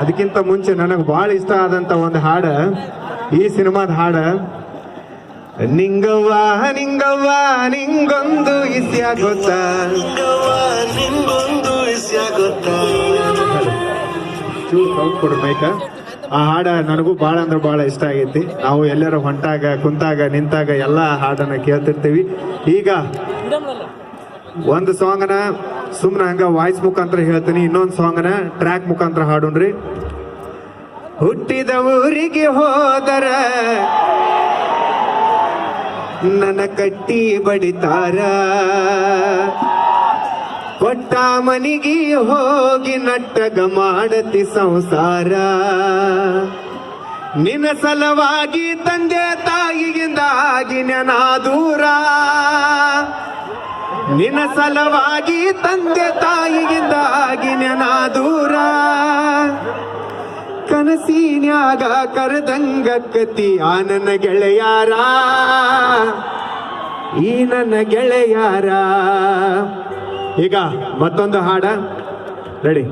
ಅದಕ್ಕಿಂತ ಮುಂಚೆ ನನಗೆ ಬಹಳ ಇಷ್ಟ ಆದಂತ ಒಂದು ಹಾಡ, ಈ ಸಿನಿಮಾದ ಹಾಡ, ನಿಂಗವ್ವ ನಿಂಗವ್ವ ನಿಂಗೊಂದು ಇಸ್ಯ ಗೊತ್ತಾ, ಚೂರು ಸೌಂಡ್ ಕೊಡು ಮೈಕ. ಆ ಹಾಡ ನನಗೂ ಭಾಳ ಅಂದ್ರೆ ಭಾಳ ಇಷ್ಟ ಆಗೈತಿ. ನಾವು ಎಲ್ಲರೂ ಹೊಂಟಾಗ ಕುಂತಾಗ ನಿಂತಾಗ ಎಲ್ಲ ಹಾಡನ್ನ ಕೇಳ್ತಿರ್ತೀವಿ. ಈಗ ಒಂದು ಸಾಂಗನ ಸುಮ್ಮನೆ ಹಂಗ ವಾಯ್ಸ್ ಮುಖಾಂತರ ಹೇಳ್ತೀನಿ, ಇನ್ನೊಂದು ಸಾಂಗನ ಟ್ರ್ಯಾಕ್ ಮುಖಾಂತರ ಹಾಡೋಣ್ರಿ. ಹುಟ್ಟಿದ ಊರಿಗೆ ಹೋದರ ನನ್ನ ಕಟ್ಟಿ ಬಡಿತಾರ, ಕೊಟ್ಟ ಮನಿಗೆ ಹೋಗಿ ನಟ್ಟಗ ಮಾಡತಿ ಸಂಸಾರ, ನಿನ್ನ ಸಲವಾಗಿ ತಂದೆ ತಾಯಿಗಿಂದ ಆಗಿ ನಾ ದೂರ, ನಿನ್ನ ಸಲವಾಗಿ ತಂದೆ ತಾಯಿಗಿಂದ ಆಗಿ ನಾ ದೂರ, ಕನಸಿನ್ಯಾಗ ಕರೆದಂಗ ಕತಿ ಆ ನನ್ನ ಗೆಳೆಯಾರ, ಈ ನನ್ನ ಗೆಳೆಯಾರ. ಈಗ ಮತ್ತೊಂದು ಹಾಡ ರೆಡಿ.